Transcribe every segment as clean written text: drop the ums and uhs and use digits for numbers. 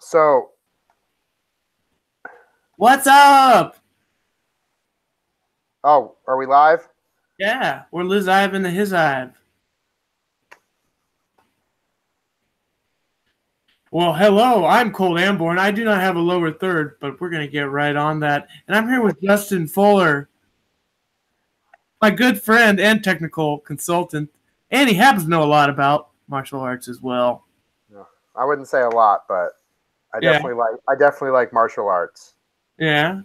So, What's up? oh, are we live? Yeah, we're Liz Ive and the His Ive. Well, hello, I'm Colt Amborn. I do not have a lower third, but we're going to get right on that. And I'm here with Justin Fuller, my good friend and technical consultant. And he happens to know a lot about martial arts as well. No, I wouldn't say a lot, but I definitely like martial arts. Yeah.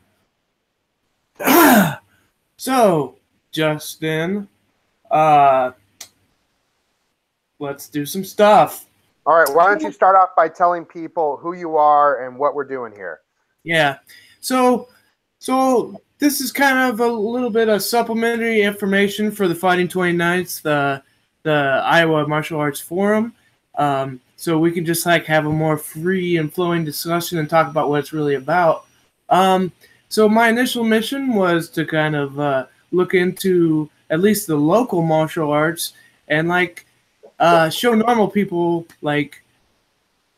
So, Justin, let's do some stuff. All right, why don't you start off by telling people who you are and what we're doing here? Yeah. So this is kind of a little bit of supplementary information for the Fighting 29th, the Iowa Martial Arts Forum. So we can just like have a more free and flowing discussion and talk about what it's really about. So my initial mission was to kind of look into at least the local martial arts and like show normal people like,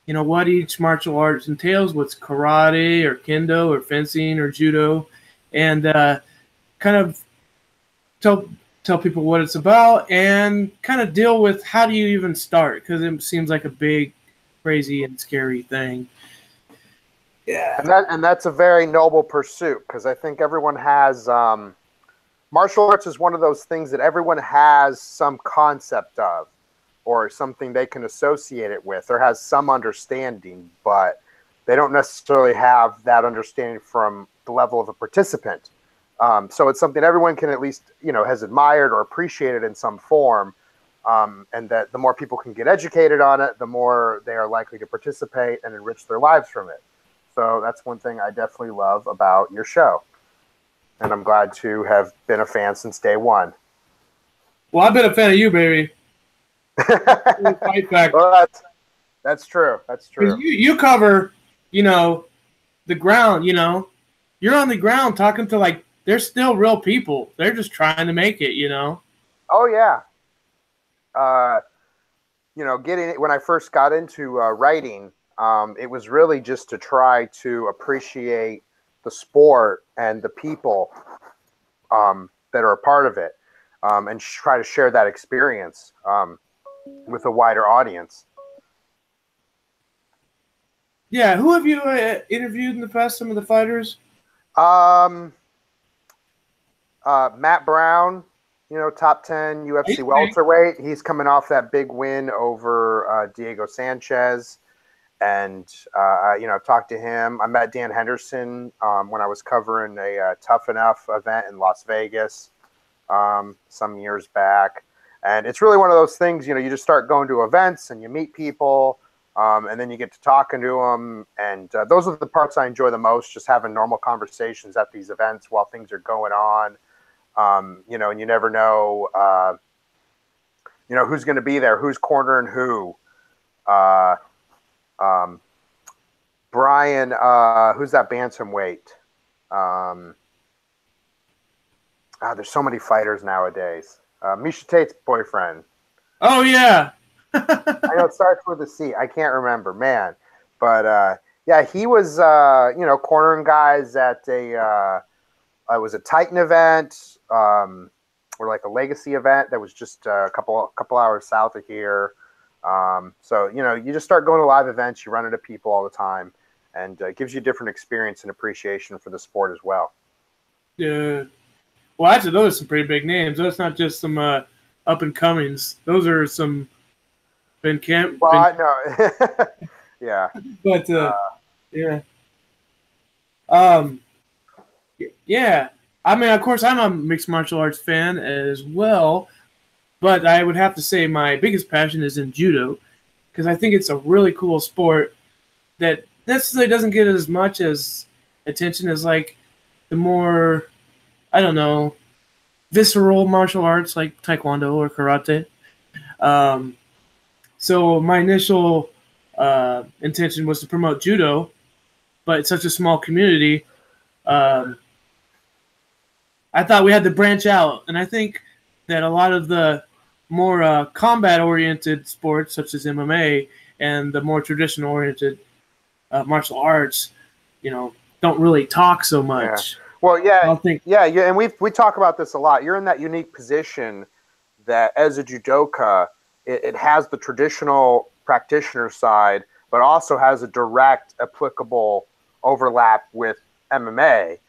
you know, what each martial arts entails, what's karate or kendo or fencing or judo, and kind of tell people what it's about and kind of deal with how do you even start, because it seems like a big, crazy, and scary thing. Yeah, and that's a very noble pursuit, because I think everyone has martial arts is one of those things that everyone has some concept of, or something they can associate it with, or has some understanding, but they don't necessarily have that understanding from the level of a participant. So it's something everyone can at least, you know, has admired or appreciated in some form, and that the more people can get educated on it, the more they are likely to participate and enrich their lives from it. So that's one thing I definitely love about your show, and I'm glad to have been a fan since day one. Well, I've been a fan of you, baby. Well, that's true. That's true. You cover, you know, the ground. You know, you're on the ground talking to like they're still real people. They're just trying to make it. You know. Oh yeah. You know, when I first got into writing, it was really just to try to appreciate the sport and the people that are a part of it, and try to share that experience with a wider audience. Yeah, who have you interviewed in the past? Some of the fighters. Matt Brown, you know, top 10 UFC welterweight. He's coming off that big win over Diego Sanchez, and you know, I've talked to him. I met Dan Henderson when I was covering a Tough Enough event in Las Vegas some years back. And it's really one of those things, you know, you just start going to events and you meet people, and then you get to talking to them. And those are the parts I enjoy the most, just having normal conversations at these events while things are going on. You know, and you never know, you know, who's going to be there, who's cornering who. Brian, who's that bantamweight? There's so many fighters nowadays. Misha Tate's boyfriend. Oh yeah. I know it starts with a C. I can't remember, man. But yeah, he was you know, cornering guys at it was a Titan event, or like a Legacy event that was just a couple hours south of here. So you know, you just start going to live events, you run into people all the time, and it gives you a different experience and appreciation for the sport as well. Yeah. Well, actually, those are some pretty big names. Those not just some up and comings. Those are some Ben Camp. Well, I know. Yeah. But yeah. Yeah. I mean, of course, I'm a mixed martial arts fan as well, but I would have to say my biggest passion is in judo, because I think it's a really cool sport that necessarily doesn't get as much as attention as like the more, I don't know, visceral martial arts like taekwondo or karate. So my initial intention was to promote judo, but it's such a small community. I thought we had to branch out, and I think that a lot of the more combat-oriented sports, such as MMA, and the more traditional-oriented martial arts, don't really talk so Yeah. much. Well, I don't think. yeah, and we talk about this a lot. You're in that unique position that as a judoka, it has the traditional practitioner side, but also has a direct applicable overlap with MMA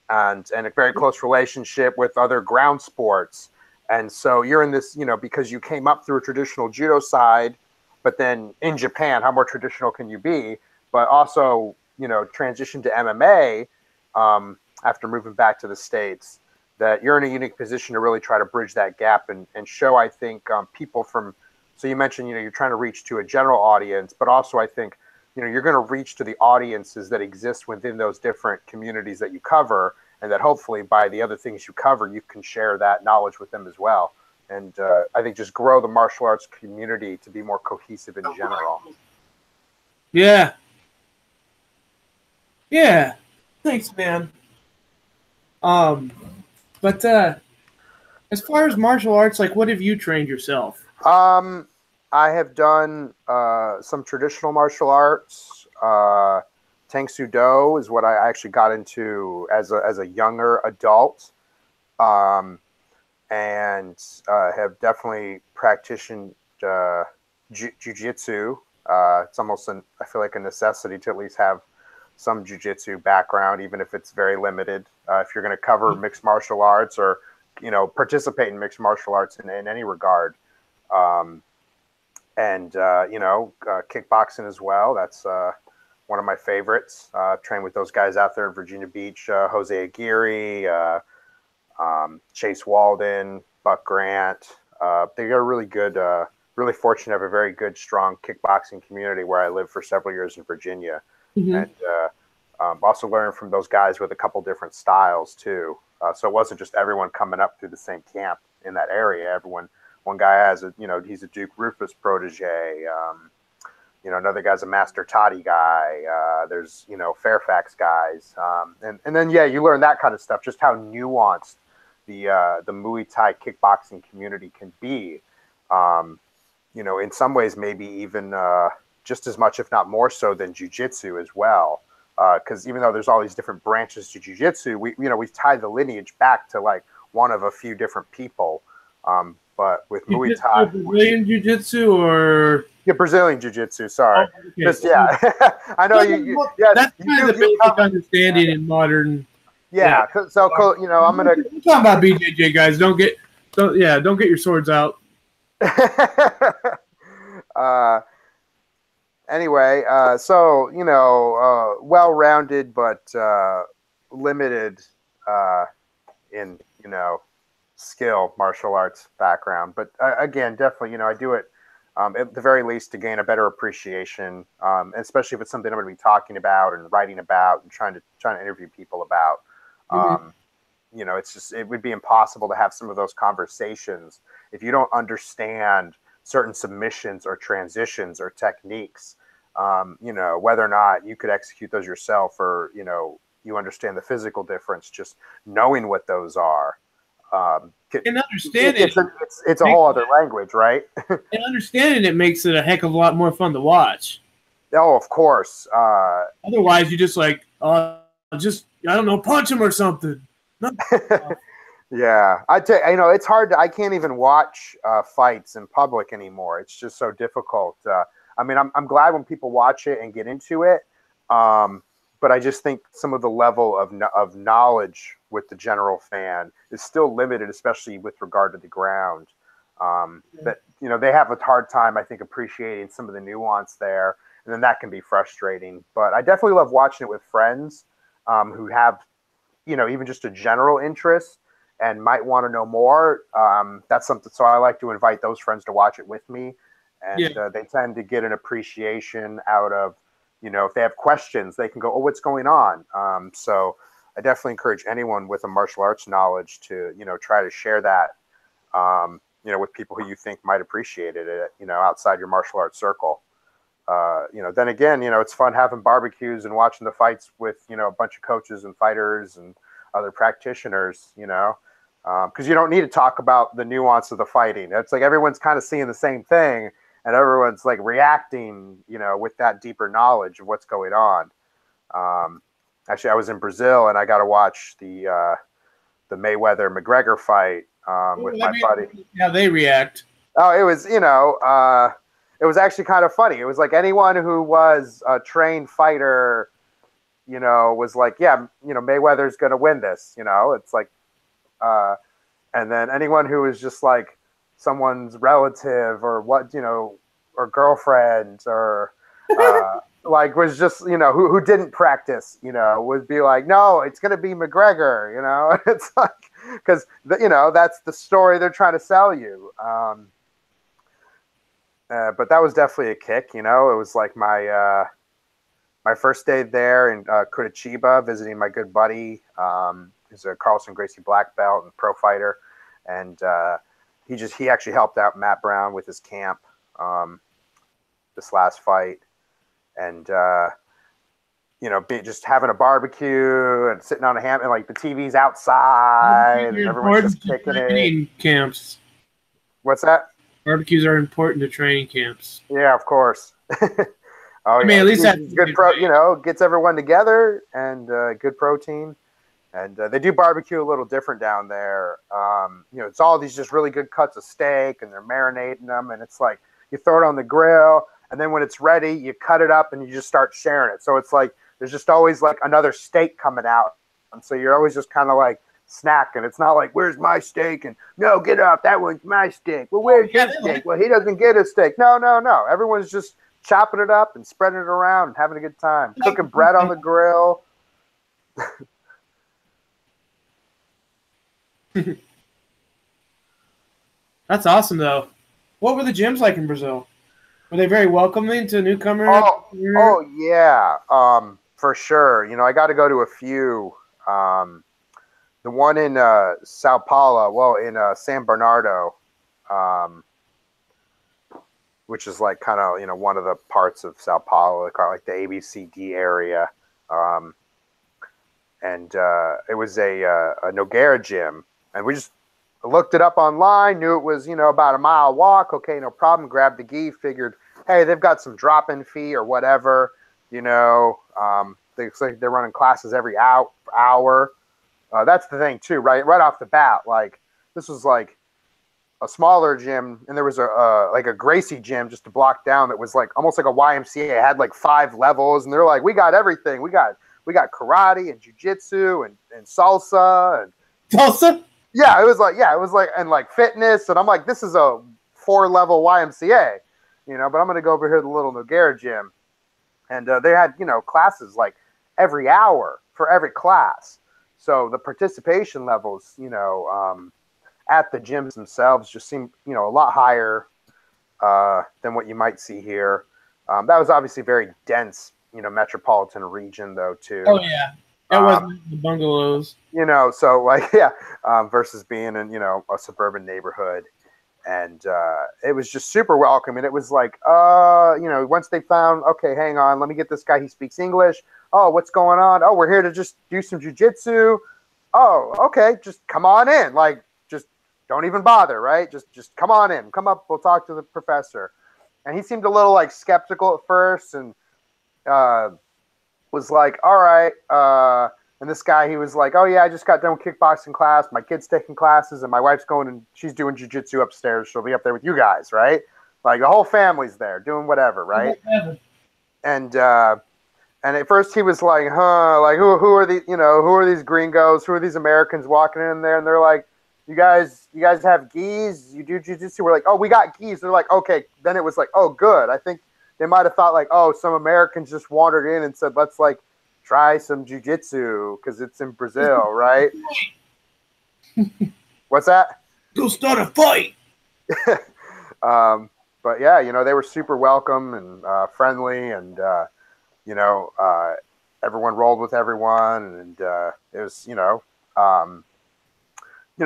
and a very close relationship with other ground sports. And so you're in this, because you came up through a traditional judo side, but then in Japan, how more traditional can you be? But also, transition to MMA after moving back to the States, that you're in a unique position to really try to bridge that gap and show, I think, people from, so you mentioned, you're trying to reach to a general audience, but also I think, you're going to reach to the audiences that exist within those different communities that you cover, and that hopefully by the other things you cover, you can share that knowledge with them as well. And I think just grow the martial arts community to be more cohesive in general. Yeah. Yeah. Thanks, man. But as far as martial arts, like, what have you trained yourself? I have done some traditional martial arts. Tang Soo Do is what I actually got into as a younger adult, and have definitely practiced jujitsu. It's almost I feel like a necessity to at least have some jujitsu background, even if it's very limited. If you're going to cover mixed martial arts or participate in mixed martial arts in any regard. And kickboxing as well. That's one of my favorites. Trained with those guys out there in Virginia Beach, Jose Aguirre, Chase Walden, Buck Grant. They got a really good, really fortunate to have a very good, strong kickboxing community where I lived for several years in Virginia. Mm-hmm. And also learned from those guys with a couple different styles too. So it wasn't just everyone coming up through the same camp in that area. One guy has he's a Duke Rufus protege. Another guy's a Master Toddy guy. There's, Fairfax guys. And then, you learn that kind of stuff, just how nuanced the Muay Thai kickboxing community can be. In some ways, maybe even just as much, if not more so than jiu-jitsu as well. Because even though there's all these different branches to jiu-jitsu, we've tied the lineage back to like one of a few different people. But with Muay Thai, Brazilian jiu-jitsu or Brazilian jiu-jitsu. Sorry, okay. I know you. Yeah, that's kind of the basic understanding in modern. Yeah. So I'm gonna. We're talking about BJJ, guys. Don't get your swords out. Anyway, so well-rounded but limited in skill martial arts background, but again, definitely, I do it at the very least to gain a better appreciation, especially if it's something I'm going to be talking about and writing about and trying to interview people about. It's just, it would be impossible to have some of those conversations if you don't understand certain submissions or transitions or techniques, whether or not you could execute those yourself, or you understand the physical difference, just knowing what those are. And understanding it's a whole other language, right? And understanding it makes it a heck of a lot more fun to watch. Oh, of course. Otherwise, you just I don't know, punch him or something. Yeah, it's hard I can't even watch fights in public anymore. It's just so difficult. I'm glad when people watch it and get into it. But I just think some of the level of knowledge with the general fan is still limited, especially with regard to the ground. That they have a hard time, I think, appreciating some of the nuance there, and then that can be frustrating. But I definitely love watching it with friends who have, even just a general interest and might want to know more. That's something. So I like to invite those friends to watch it with me, and they tend to get an appreciation out of. If they have questions, they can go, "Oh, what's going on?" So I definitely encourage anyone with a martial arts knowledge to, try to share that, with people who you think might appreciate it, outside your martial arts circle. Then again, it's fun having barbecues and watching the fights with, a bunch of coaches and fighters and other practitioners, because you don't need to talk about the nuance of the fighting. It's like everyone's kind of seeing the same thing. and everyone's like reacting, with that deeper knowledge of what's going on. Actually, I was in Brazil and I got to watch the Mayweather McGregor fight with my buddy. How they react. Oh, it was, it was actually kind of funny. It was like anyone who was a trained fighter, was like, yeah, Mayweather's going to win this, it's like, and then anyone who was just like someone's relative or or girlfriend or, like was just, who didn't practice, would be like, no, it's going to be McGregor, it's like, because, that's the story they're trying to sell you. But that was definitely a kick, it was like my first day there in Curitiba, visiting my good buddy, who's a Carlson Gracie black belt and pro fighter. And he actually helped out Matt Brown with his camp this last fight. And, just having a barbecue and sitting on a ham and like the TV's outside and everyone's just kicking it. Camps. What's that? Barbecues are important to training camps. Yeah, of course. I mean, at least that's good. Gets everyone together and good protein. And they do barbecue a little different down there. It's all these just really good cuts of steak, and they're marinating them, and it's like you throw it on the grill. And then when it's ready, you cut it up and you just start sharing it. So it's like there's just always like another steak coming out. And so you're always just kind of like snacking. It's not like, where's my steak? And no, get up. That one's my steak. Well, where's his steak? Well, he doesn't get a steak. No. Everyone's just chopping it up and spreading it around and having a good time. Cooking bread on the grill. That's awesome, though. What were the gyms like in Brazil? Were they very welcoming to newcomers? Oh yeah, for sure. I got to go to a few. The one in Sao Paulo, in San Bernardo, which is like kind of one of the parts of Sao Paulo, they call it like the ABCD area, and it was a Nogueira gym, and we just looked it up online, knew it was, about a mile walk. Okay, no problem. Grabbed the gi, figured, hey, they've got some drop-in fee or whatever, they're running classes every hour. That's the thing too, right off the bat. Like this was like a smaller gym, and there was a Gracie gym just a block down that was like almost like a YMCA. It had like 5 levels, and they're like, we got everything. We got karate and jiu-jitsu and salsa and salsa. Yeah, it was like, and like fitness, and I'm like, this is a 4-level YMCA, but I'm gonna go over here to the little Nogueira gym, and they had classes like every hour for every class, so the participation levels, at the gyms themselves just seem a lot higher than what you might see here. That was obviously very dense, metropolitan region though too. Oh yeah. That wasn't the bungalows. So like, yeah, versus being in, a suburban neighborhood. And it was just super welcoming. It was like, once they found, okay, hang on, let me get this guy. He speaks English. Oh, what's going on? Oh, we're here to just do some jujitsu. Oh, okay, just come on in. Like, just don't even bother, right? Just come on in. Come up. We'll talk to the professor. And he seemed a little like skeptical at first, and was like, all right. And this guy, he was like, oh yeah, I just got done kickboxing class. My kid's taking classes, and my wife's going and she's doing jiu-jitsu upstairs. She'll be up there with you guys, right? Like the whole family's there doing whatever, right? And at first he was like, like who are these, who are these gringos? Who are these Americans walking in there? And they're like, you guys have gis? You do jiu-jitsu? We're like, oh, we got gis. They're like, okay. Then it was like, oh, good. I think they might have thought like, oh, some Americans just wandered in and said, let's like try some jiu-jitsu because it's in Brazil, right? What's that? Go start a fight. But yeah, they were super welcome and friendly, and everyone rolled with everyone, and it was,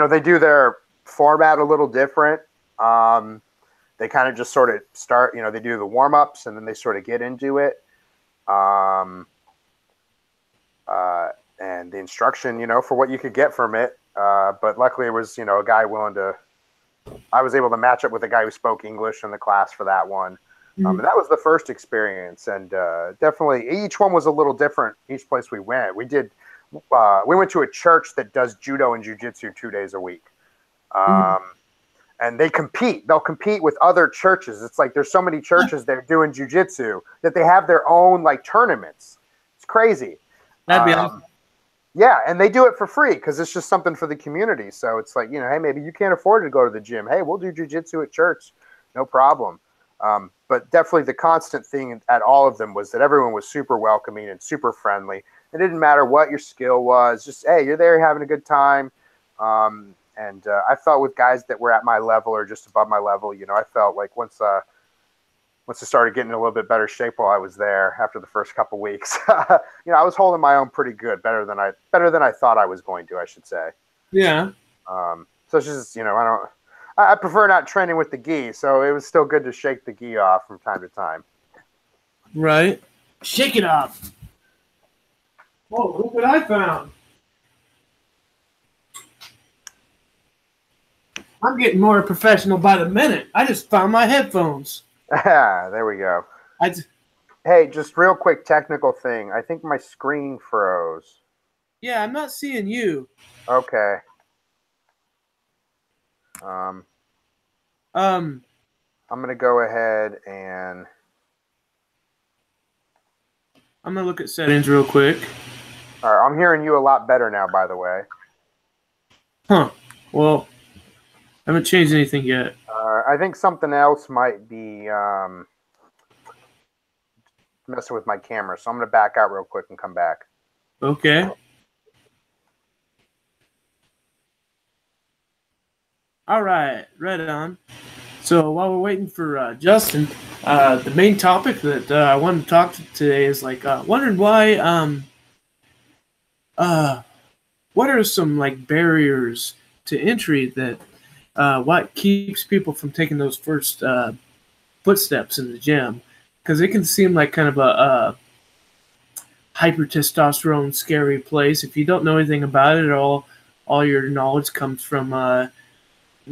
they do their format a little different. They kind of just sort of start, they do the warm-ups and then they sort of get into it. And the instruction, for what you could get from it. But luckily it was, a guy willing to I was able to match up with a guy who spoke English in the class for that one. And that was the first experience, and definitely each one was a little different. Each place we went, we went to a church that does judo and jiu-jitsu 2 days a week, and they compete. They'll compete with other churches. It's like there's so many churches that are doing jiu-jitsu that they have their own like tournaments. It's crazy. That'd be awesome. Yeah, and they do it for free because it's just something for the community. So it's like, hey, maybe you can't afford to go to the gym. Hey, we'll do jiu-jitsu at church, no problem. But definitely the constant thing at all of them was that everyone was super welcoming and super friendly. It didn't matter what your skill was, just, hey, you're there having a good time. And I felt with guys that were at my level or just above my level, I felt like once I started getting in a little bit better shape while I was there after the first couple weeks, I was holding my own pretty good, better than I thought I was going to, I should say. Yeah. So it's just, I prefer not training with the gi, so it was still good to shake the gi off from time to time. Right. Shake it off. Oh, look what I found. I'm getting more professional by the minute. I just found my headphones. There we go. Hey, just real quick technical thing. I think my screen froze. Yeah, I'm not seeing you. Okay. I'm going to go ahead and... I'm going to look at settings real quick. All right, I'm hearing you a lot better now, by the way. Huh. Well, I haven't changed anything yet. I think something else might be messing with my camera, so I'm going to back out real quick and come back. Okay. All right, right on. So while we're waiting for Justin, the main topic that I wanted to talk to today is wondering why. What are some barriers to entry that what keeps people from taking those first footsteps in the gym? Because it can seem like kind of a hyper testosterone, scary place. If you don't know anything about it at all your knowledge comes from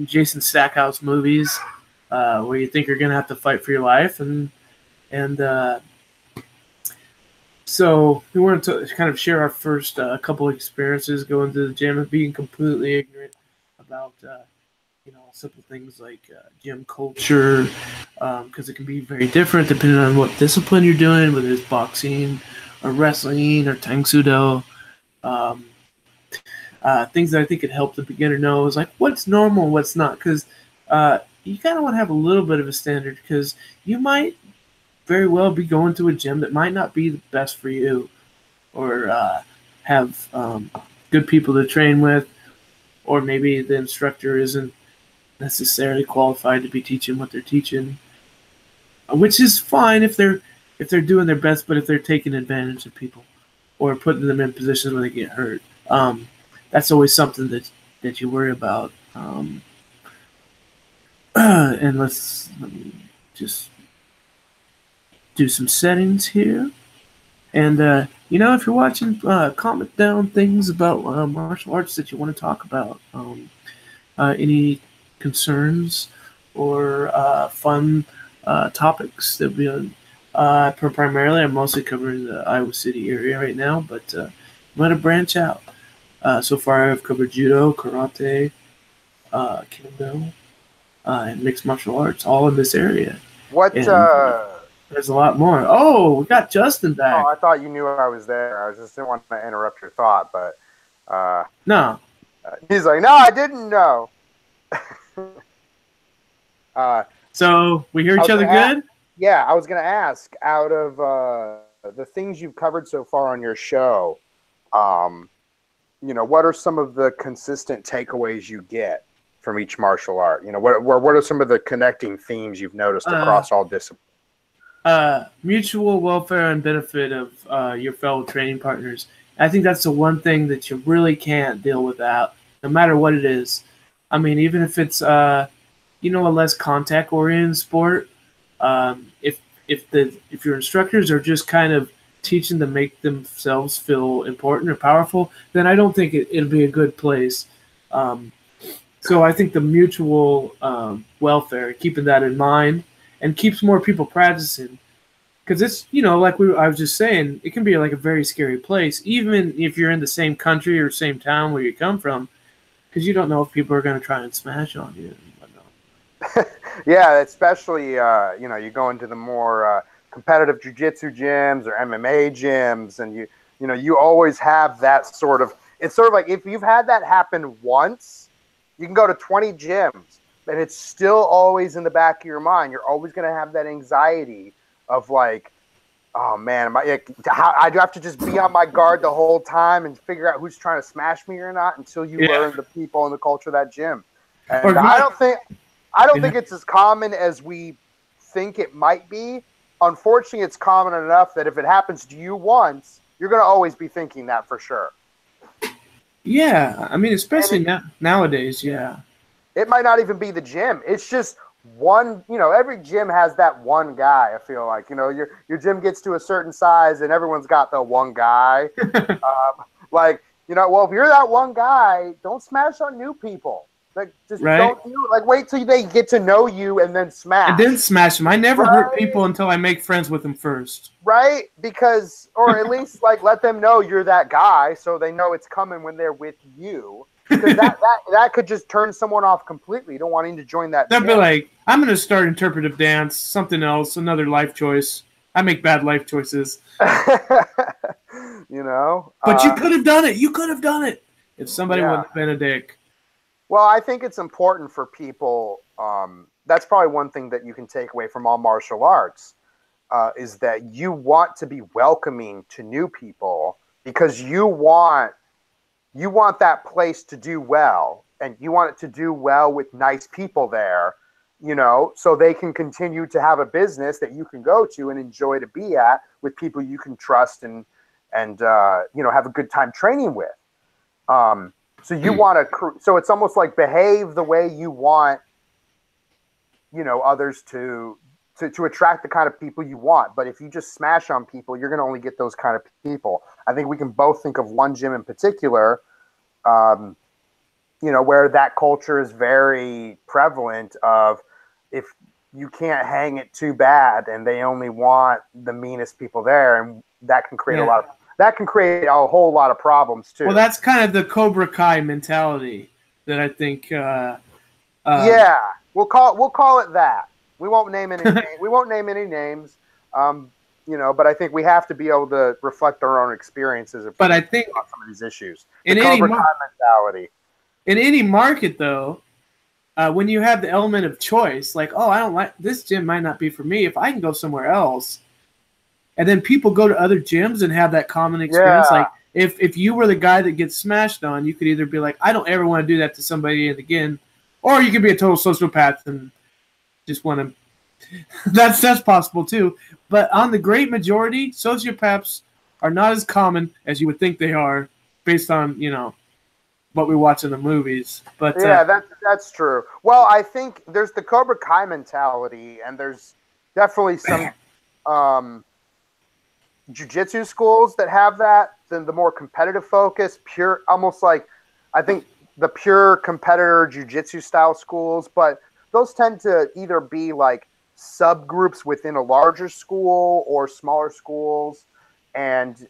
Jason Stackhouse movies, where you think you're going to have to fight for your life. And so we wanted to kind of share our first couple experiences going to the gym and being completely ignorant about, simple things like gym culture, because it can be very different depending on what discipline you're doing, whether it's boxing or wrestling or Tang Sudo. Things that I think could help the beginner know is what's normal and what's not, because you kind of want to have a little bit of a standard, because you might very well be going to a gym that might not be the best for you, or have good people to train with, or maybe the instructor isn't necessarily qualified to be teaching what they're teaching, which is fine if they're doing their best, but if they're taking advantage of people or putting them in positions where they get hurt, that's always something that you worry about. And let me just do some settings here. And, if you're watching, comment down things about martial arts that you want to talk about. Any concerns or fun topics that we on. Primarily, I'm mostly covering the Iowa City area right now, but I'm going to branch out. So far, I've covered judo, karate, kendo, and mixed martial arts, all in this area. There's a lot more. Oh, we got Justin back. Oh, I thought you knew I was there. I just didn't want to interrupt your thought, but no. He's like, no, I didn't know. So we hear each other good? Yeah, I was going to ask, out of the things you've covered so far on your show, what are some of the consistent takeaways you get from each martial art? What are some of the connecting themes you've noticed across all disciplines? Mutual welfare and benefit of your fellow training partners. I think that's the one thing that you really can't deal without, no matter what it is. I mean, even if it's a less contact-oriented sport, if your instructors are just kind of teaching to make themselves feel important or powerful, then I don't think it'll be a good place. So I think the mutual welfare, keeping that in mind, and keeps more people practicing. Because it's, like I was just saying, it can be like a very scary place, even if you're in the same country or same town where you come from, because you don't know if people are going to try and smash on you and whatnot. Yeah, especially you go into the more competitive jiu-jitsu gyms or MMA gyms, and you always have that sort of. It's sort of like if you've had that happen once, you can go to 20 gyms, and it's still always in the back of your mind. You're always going to have that anxiety of like, oh man, I do have to just be on my guard the whole time and figure out who's trying to smash me or not until you learn the people and the culture of that gym. And I don't think it's as common as we think it might be. Unfortunately, it's common enough that if it happens to you once, you're going to always be thinking that for sure. Yeah, I mean, especially nowadays, yeah. It might not even be the gym. It's just one, every gym has that one guy, I feel like. Your gym gets to a certain size and everyone's got the one guy. Well, if you're that one guy, don't smash on new people. Like, just don't do it. Like, wait till they get to know you and then smash. And then smash them. I never hurt people until I make friends with them first. Right? Because, or at least, let them know you're that guy so they know it's coming when they're with you. Because that could just turn someone off completely, don't wanting to join that. They'll be like, I'm going to start interpretive dance, something else, another life choice. I make bad life choices. But you could have done it. You could have done it if somebody wouldn't have been a dick. Well, I think it's important for people. That's probably one thing that you can take away from all martial arts is that you want to be welcoming to new people because you want that place to do well, and you want it to do well with nice people there, so they can continue to have a business that you can go to and enjoy to be at with people you can trust and have a good time training with. So you want to, so it's almost like behave the way you want, others to attract the kind of people you want. But if you just smash on people, you're going to only get those kind of people. I think we can both think of one gym in particular, where that culture is very prevalent of if you can't hang it too bad and they only want the meanest people there, and that can create a whole lot of problems too. Well, that's kind of the Cobra Kai mentality that I think. We'll call it that. We won't name any names. But I think we have to be able to reflect our own experiences. But I think on some of these issues, in any mentality. In any market, though, when you have the element of choice, like, oh, I don't like this gym, might not be for me. If I can go somewhere else. And then people go to other gyms and have that common experience. Yeah. Like if you were the guy that gets smashed on, you could either be like, I don't ever want to do that to somebody again, or you could be a total sociopath and just want to. That's possible too. But on the great majority, sociopaths are not as common as you would think they are, based on what we watch in the movies. But that's true. Well, I think there's the Cobra Kai mentality, and there's definitely some. Jiu-jitsu schools that have that, then the more competitive focus, pure, almost like, I think the pure competitor jiu-jitsu style schools, but those tend to either be like subgroups within a larger school or smaller schools. And,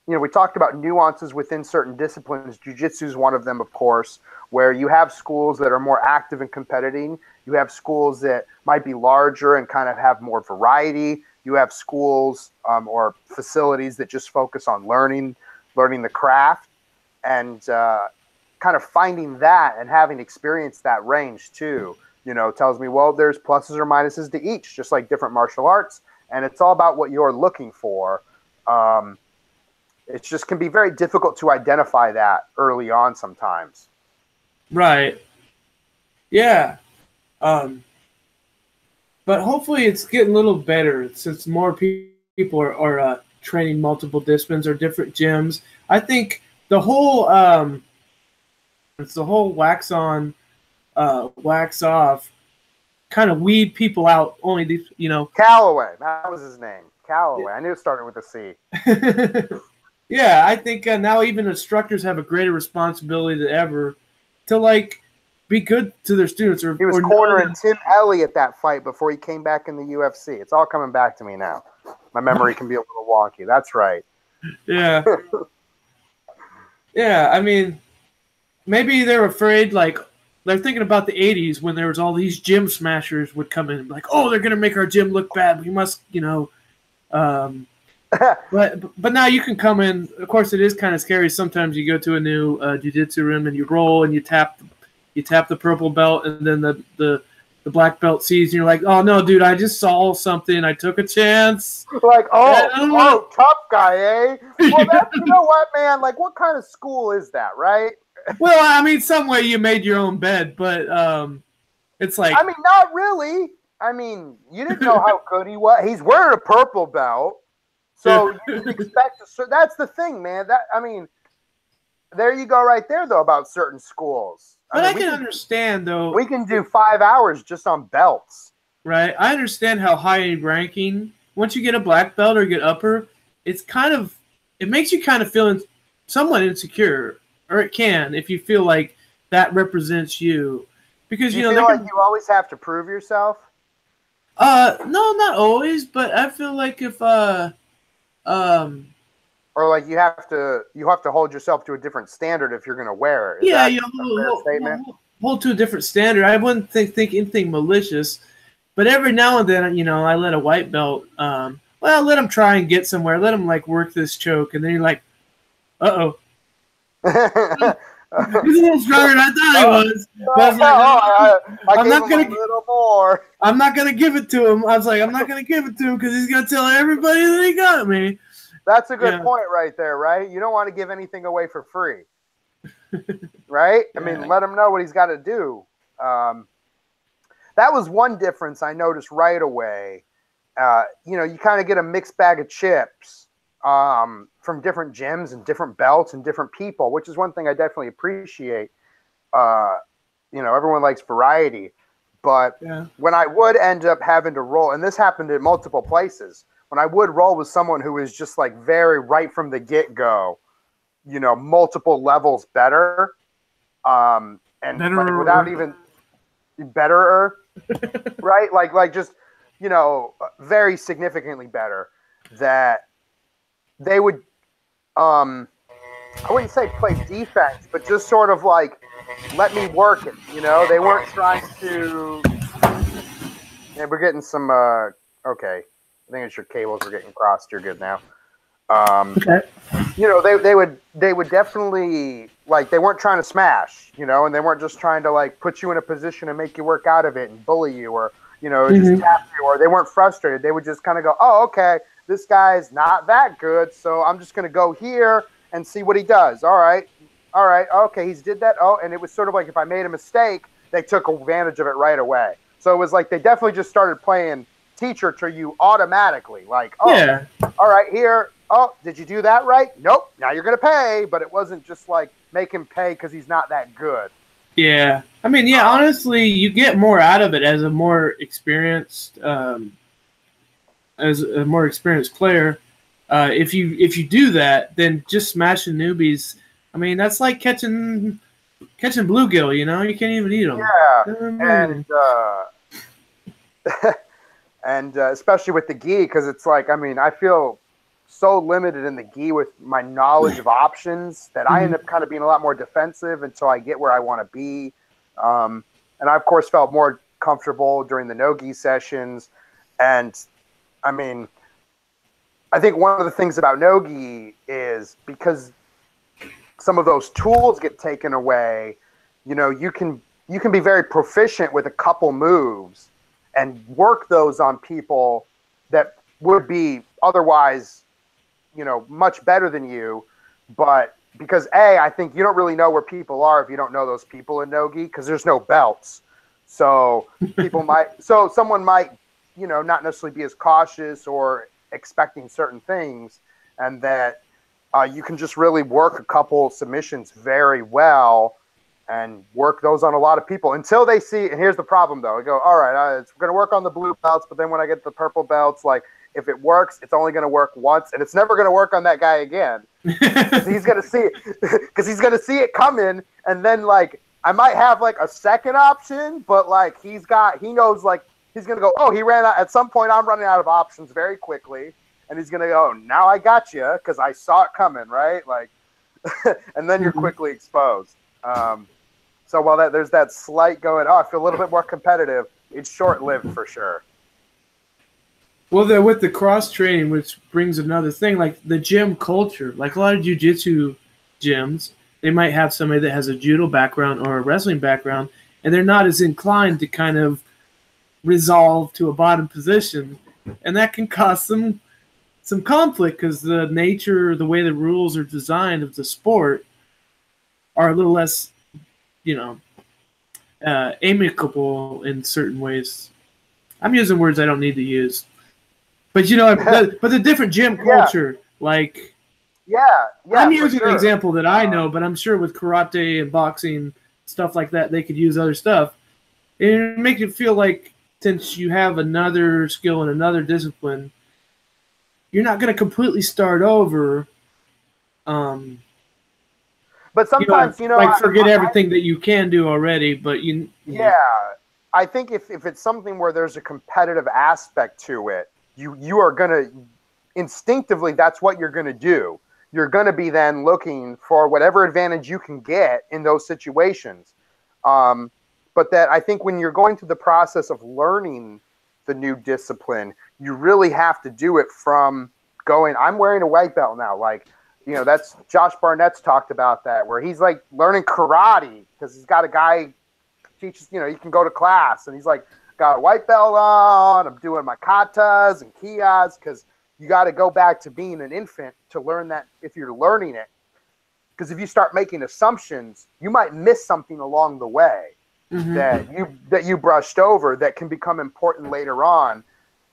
we talked about nuances within certain disciplines. Jiu-jitsu is one of them, of course, where you have schools that are more active and competing. You have schools that might be larger and kind of have more variety. You have schools or facilities that just focus on learning the craft, and kind of finding that and having experienced that range too, tells me, well, there's pluses or minuses to each, just like different martial arts. And it's all about what you're looking for. It just can be very difficult to identify that early on sometimes. Right. Yeah. But hopefully it's getting a little better since more people are training multiple disciplines or different gyms. I think the whole it's the whole wax on, wax off, kind of weed people out. Only these, Callaway, that was his name. Callaway. I knew it started with a C. Yeah, I think now even instructors have a greater responsibility than ever to like be good to their students. He was cornering Tim Elliott that fight before he came back in the UFC. It's all coming back to me now. My memory can be a little wonky. That's right. Yeah. Yeah, I mean, maybe they're afraid, like, they're thinking about the 80s when there was all these gym smashers would come in, like, oh, they're going to make our gym look bad. We must, you know. But now you can come in. Of course, it is kind of scary. Sometimes you go to a new jiu-jitsu room and you roll and you tap the purple belt, and then the black belt sees and you're like, oh, no, dude, I just saw something. I took a chance. Like, tough guy, eh? Well, you know what, man? Like, what kind of school is that, right? Well, I mean, some way you made your own bed, but it's like... I mean, not really. I mean, you didn't know how good he was. He's wearing a purple belt, so you can expect... So that's the thing, man. I mean, there you go right there, though, about certain schools. But I can understand, though. We can do 5 hours just on belts. Right. I understand how high ranking, once you get a black belt or get upper, it makes you kind of feel somewhat insecure, or it can, if you feel like that represents you. Because, you feel like you always have to prove yourself? No, not always, but I feel like if or like you have to hold yourself to a different standard if you're going to wear it. Yeah, you hold to a different standard. I wouldn't think anything malicious, but every now and then, you know, I let a white belt. Well, let him try and get somewhere. Let him like work this choke, and then you're like, uh-oh. He's a little stronger than I thought he was. But I was like, I'm not gonna give it to him. I was like, I'm not gonna give it to him because he's gonna tell everybody that he got me. That's a good point right there, right? You don't want to give anything away for free, right? I mean, let him know what he's got to do. That was one difference I noticed right away. You know, you kind of get a mixed bag of chips from different gyms and different belts and different people, which is one thing I definitely appreciate. You know, everyone likes variety. But when I would end up having to roll, and this happened in multiple places, when I would roll with someone who was just like very right from the get-go, you know, multiple levels better, and like, without even betterer, right? Like just, you know, very significantly better, that they would, I wouldn't say play defense, but just sort of like let me work it, you know? They weren't trying to, we're getting some, okay. I think it's your cables are getting crossed. You're good now. Okay. You know, they would definitely, like, they weren't trying to smash, you know, and they weren't just trying to like put you in a position and make you work out of it and bully you, or, you know, just tap you, or they weren't frustrated. They would just kind of go, oh, okay, this guy's not that good, so I'm just going to go here and see what he does. All right, okay, he's did that. Oh, and it was sort of like if I made a mistake, they took advantage of it right away. So it was like they definitely just started playing teacher to you automatically, like, oh, all right, here, oh, did you do that right? Nope, now you're gonna pay. But it wasn't just like make him pay because he's not that good. Yeah, I mean, honestly, you get more out of it as a more experienced player. If you do that, then just smashing newbies, I mean, that's like catching bluegill, you know? You can't even eat them. Yeah, and especially with the gi, because it's like, I mean, I feel so limited in the gi with my knowledge of options that I end up kind of being a lot more defensive until I get where I want to be. And I, of course, felt more comfortable during the no-gi sessions. And, I mean, I think one of the things about no-gi is because some of those tools get taken away, you know, you can be very proficient with a couple moves and work those on people that would be otherwise, you know, much better than you. But because I think you don't really know where people are if you don't know those people in no-gi, because there's no belts. So someone might, you know, not necessarily be as cautious or expecting certain things, and that you can just really work a couple submissions very well and work those on a lot of people until they see. And here's the problem, though. I go, all right, it's going to work on the blue belts, but then when I get the purple belts, like, if it works, it's only going to work once, and it's never going to work on that guy again. He's going to see it, because he's going to see it coming, and then, like, I might have like a second option, but like he knows like he's gonna go. Oh, he ran out at some point. I'm running out of options very quickly, and he's gonna go. Now I got you because I saw it coming, right? Like, and then you're quickly exposed. So while there's that slight going, oh, I feel a little bit more competitive. It's short-lived for sure. Well, with the cross training, which brings another thing, like the gym culture, like a lot of jiu-jitsu gyms, they might have somebody that has a judo background or a wrestling background, and they're not as inclined to kind of resolve to a bottom position, and that can cause some conflict because the nature, the way the rules are designed of the sport are a little less, amicable in certain ways. I'm using words I don't need to use. But but the different gym culture, like I'm using an example that I know, but I'm sure with karate and boxing, stuff like that, they could use other stuff. And make it feel like since you have another skill in another discipline, you're not going to completely start over. But sometimes, like forget everything that you can do already, but I think if it's something where there's a competitive aspect to it, you are going to instinctively, that's what you're going to do. You're going to be then looking for whatever advantage you can get in those situations. But that I think when you're going through the process of learning the new discipline, you really have to do it from going, I'm wearing a white belt now. Like, that's Josh Barnett's talked about that, where he's like learning karate because he's got a guy teaches, you can go to class and he's like, got a white belt on, I'm doing my katas and kiyas, because you got to go back to being an infant to learn that if you're learning it. Because if you start making assumptions, you might miss something along the way that you brushed over that can become important later on.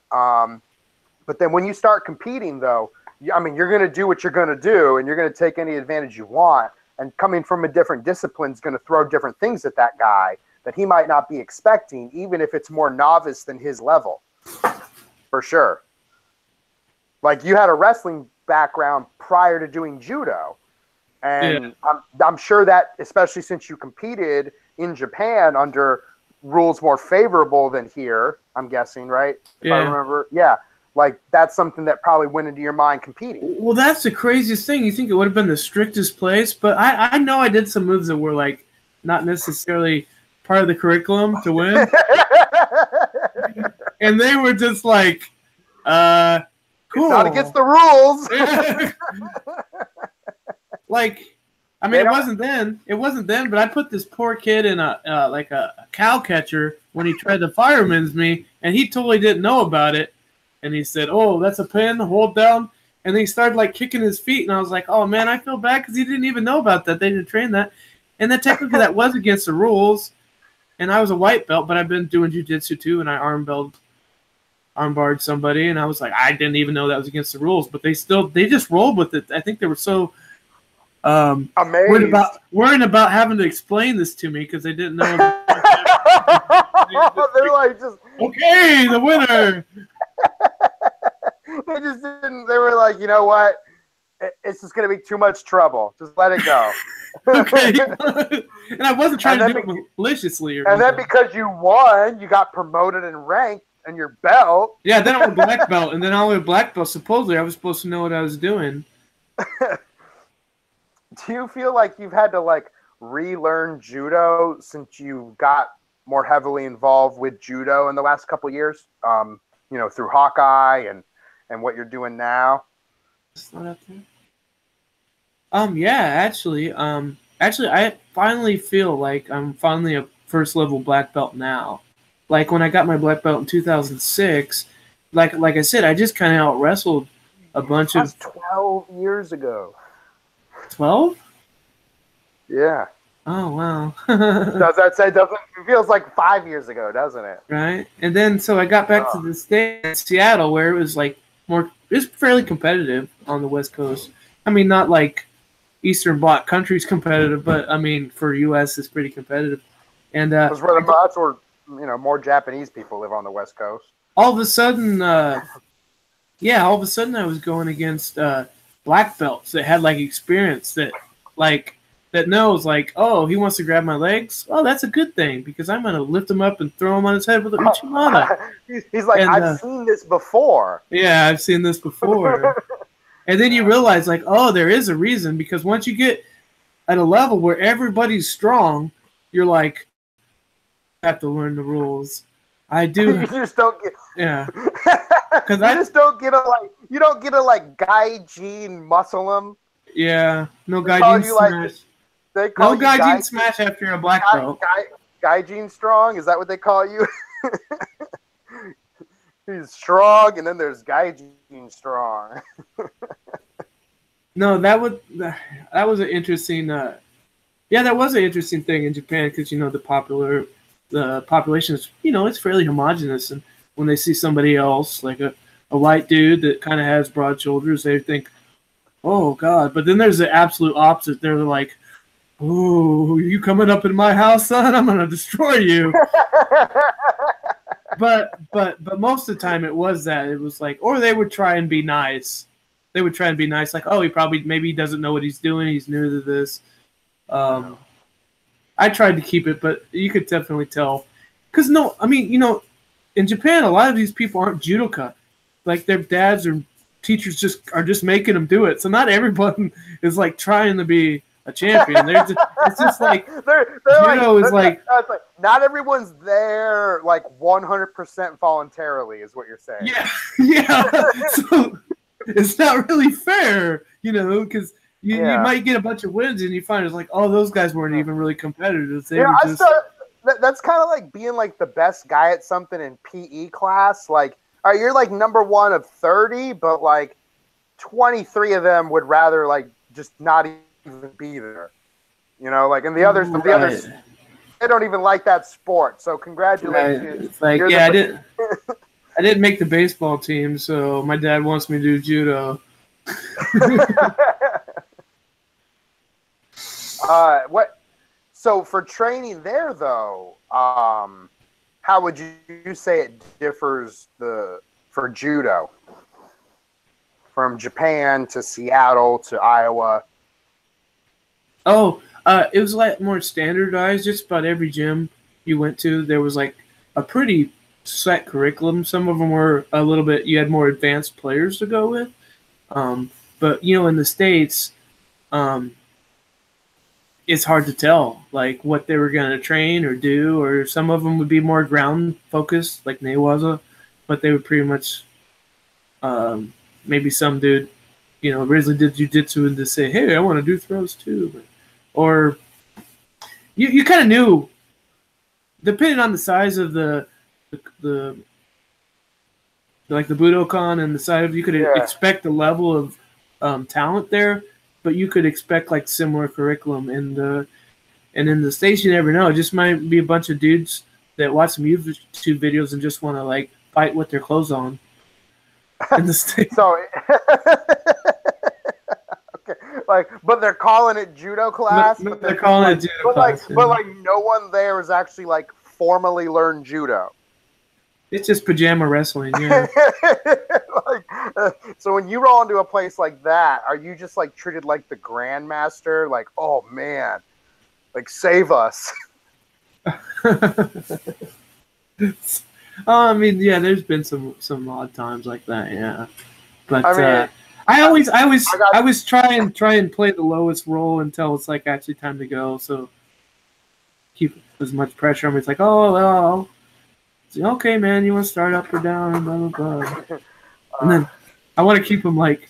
But then when you start competing, though, you're going to do what you're going to do, and you're going to take any advantage you want. And coming from a different discipline is going to throw different things at that guy that he might not be expecting, even if it's more novice than his level, for sure. Like you had a wrestling background prior to doing judo. And I'm sure that, especially since you competed in Japan under rules more favorable than here, I'm guessing, right? If I remember. Yeah. Like that's something that probably went into your mind competing. Well, that's the craziest thing. You think it would have been the strictest place, but I know I did some moves that were like not necessarily part of the curriculum to win. And they were just like, cool. It's not against the rules. It wasn't then. It wasn't then, but I put this poor kid in a cow catcher when he tried to fireman's me, and he totally didn't know about it. And he said, "Oh, that's a pin, hold down." And then he started like kicking his feet, and I was like, "Oh man, I feel bad because he didn't even know about that. They didn't train that." And then technically that was against the rules. And I was a white belt, but I've been doing jiu-jitsu too, and I armbarred somebody, and I was like, I didn't even know that was against the rules, but they just rolled with it. I think they were so worried about having to explain this to me because they didn't know. They're like, just okay, the winner. They just didn't. They were like, you know what? It's just going to be too much trouble. Just let it go. Okay. And I wasn't trying to do it maliciously. And then because you won, you got promoted in rank and your belt. Yeah, then I was black belt. And then all the way black belt, supposedly I was supposed to know what I was doing. Do you feel like you've had to like relearn judo since you got more heavily involved with judo in the last couple of years? Through Hawkeye and what you're doing now? Actually, I finally feel like I'm finally a first level black belt now. Like when I got my black belt in 2006, like I said, I just kind of out wrestled a bunch of. That's 12 years ago. 12? Yeah. Oh wow. Does that say? It feels like 5 years ago, doesn't it? Right. And then so I got back to the state in Seattle where it was like it's fairly competitive on the West Coast. I mean, not like Eastern Bloc countries competitive, but I mean, for U.S. it's pretty competitive. And that's where more Japanese people live on the West Coast. All of a sudden, I was going against black belts that had like experience that like that knows, like, oh, he wants to grab my legs. Oh, that's a good thing because I'm gonna lift him up and throw him on his head with a Uchimata. He's like, And, I've seen this before. Yeah, I've seen this before. And then you realize, like, oh, there is a reason, because once you get at a level where everybody's strong, you're like, I have to learn the rules. I do. You just don't get. Yeah. Because I just don't get you don't get to like Gaijin muscle him. Yeah. No Gaijin smash. They call no Gaijin smash after you're a black belt. Gaijin strong? Is that what they call you? He's strong, and then there's Gaijin strong. No, that was an interesting. Yeah, that was an interesting thing in Japan because the population is, it's fairly homogenous, and when they see somebody else like a white dude that kind of has broad shoulders, they think, oh God. But then there's the absolute opposite. They're like, oh, you coming up in my house, son? I'm gonna destroy you. But most of the time it was that. It was like, or they would try and be nice. They would try and be nice, like, oh, maybe he doesn't know what he's doing. He's new to this. I tried to keep it, but you could definitely tell. Because, in Japan, a lot of these people aren't judoka. Like, their dads or teachers are just making them do it. So not everyone is, like, trying to be a champion. It's just like, judo is like... Not everyone's there, like, 100% voluntarily, is what you're saying. Yeah, yeah. So it's not really fair, because... You might get a bunch of wins, and you find it's like, oh, those guys weren't even really competitive. That's kind of like being like the best guy at something in PE class. Like, all right, you're like number 1 of 30, but like 23 of them would rather like just not even be there. Like, and the others, they don't even like that sport. So congratulations. Right. It's like, I didn't make the baseball team, so my dad wants me to do judo. So for training there, though, how would you say it differs for judo from Japan to Seattle to Iowa? Oh, it was a lot more standardized. Just about every gym you went to, there was like a pretty set curriculum. Some of them were a little bit. You had more advanced players to go with, but in the States. It's hard to tell, like, what they were going to train or do, or some of them would be more ground-focused, like Newaza, but they would pretty much, maybe some dude, originally did jiu-jitsu and just say, hey, I want to do throws too. Or you kind of knew, depending on the size of the Budokan and the size, you could expect the level of talent there. But you could expect like similar curriculum and in the States, you never know. It just might be a bunch of dudes that watch some YouTube videos and just want to like fight with their clothes on. In the States. So, okay, like, but they're calling it judo class. But they're calling it judo class. But no one there is actually like formally learned judo. It's just pajama wrestling, yeah. So when you roll into a place like that, are you just like treated like the grandmaster? Like, oh man, like save us. There's been some odd times like that, yeah. But I always try and play the lowest roll until it's like actually time to go. So keep as much pressure on me. It's like, oh well. Okay, man, you want to start up or down and blah blah blah. And then I want to keep them like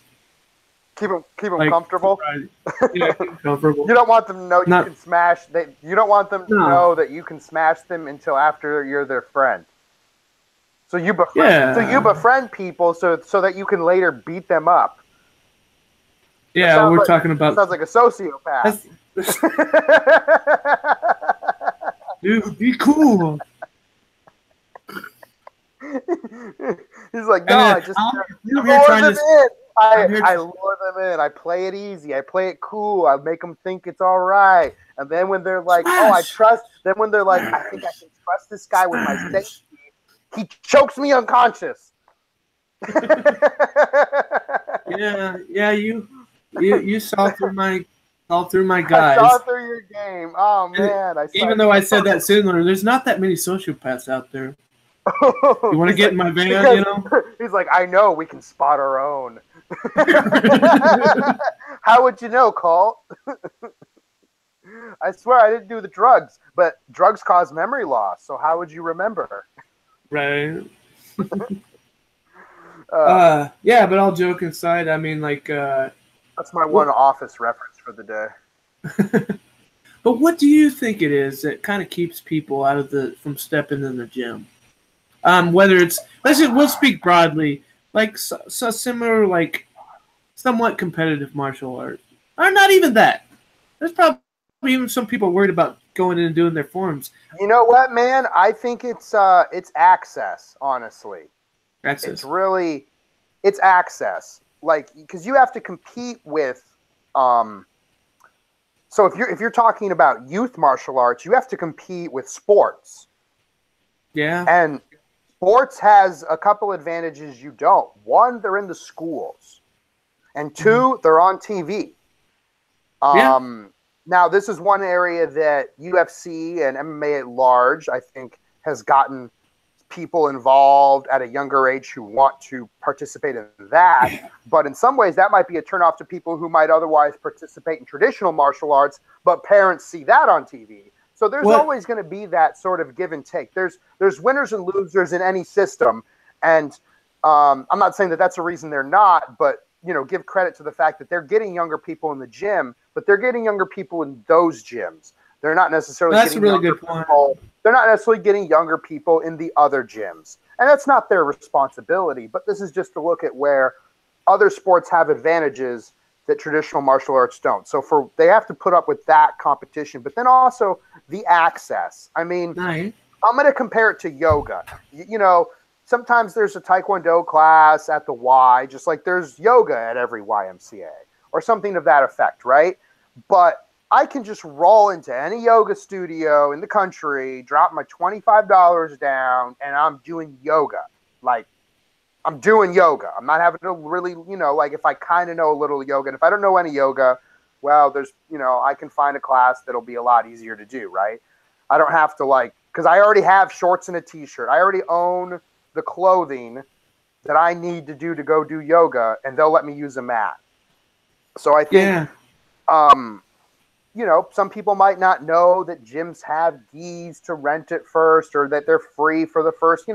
keep them comfortable. Yeah, keep them comfortable. You don't want them to know you can smash. You don't want them to know that you can smash them until after you're their friend. So you befriend people so that you can later beat them up. Yeah, we're talking about. Sounds like a sociopath. Dude, be cool. He's like, no, I just lure them in. I lure them in. I play it easy. I play it cool. I make them think it's all right. And then when they're like, oh, I trust. Then when they're like, I think I can trust this guy with my safety, he chokes me unconscious. Yeah. You saw through my All through my I guys. saw through your game. Oh man, Even though I said that sooner, there's not that many sociopaths out there. You want to get in my van, because, you know? He's like, I know we can spot our own. How would you know, Colt? I swear I didn't do the drugs, but drugs cause memory loss. So how would you remember? Right. Yeah, but all joking aside, I mean, like, that's my one Office reference for the day. But what do you think it is that kind of keeps people out of from stepping in the gym? Whether it's we'll speak broadly, like so similar, like somewhat competitive martial art, or not even that. There's probably even some people worried about going in and doing their forms. You know what, man? I think it's access. Honestly, Access. It's access. Like, because you have to compete with. So if you're talking about youth martial arts, you have to compete with sports. Yeah. And sports has a couple advantages you don't. One, they're in the schools. And two, they're on TV. Now, this is one area that UFC and MMA at large, I think, has gotten people involved at a younger age who want to participate in that. But in some ways, that might be a turnoff to people who might otherwise participate in traditional martial arts, but parents see that on TV. So there's always going to be that sort of give and take. There's winners and losers in any system. And I'm not saying that that's a reason they're not, but give credit to the fact that they're getting younger people in the gym, but they're getting younger people in those gyms. They're not necessarily getting a really good point. They're not necessarily getting younger people in the other gyms. And that's not their responsibility, but this is just to look at where other sports have advantages that traditional martial arts don't. So they have to put up with that competition, but then also the access. I mean, nice. I'm going to compare it to yoga. Sometimes there's a Taekwondo class at the Y, just like there's yoga at every YMCA or something of that effect, right? But I can just roll into any yoga studio in the country, drop my $25 down, and I'm doing yoga. Like, I'm doing yoga. I'm not having to really, like if I kind of know a little yoga. And if I don't know any yoga, well, there's, I can find a class that'll be a lot easier to do, right? I don't have to because I already have shorts and a t-shirt. I already own the clothing that I need to go do yoga, and they'll let me use a mat. So I think, some people might not know that gyms have gis to rent at first, or that they're free for the first,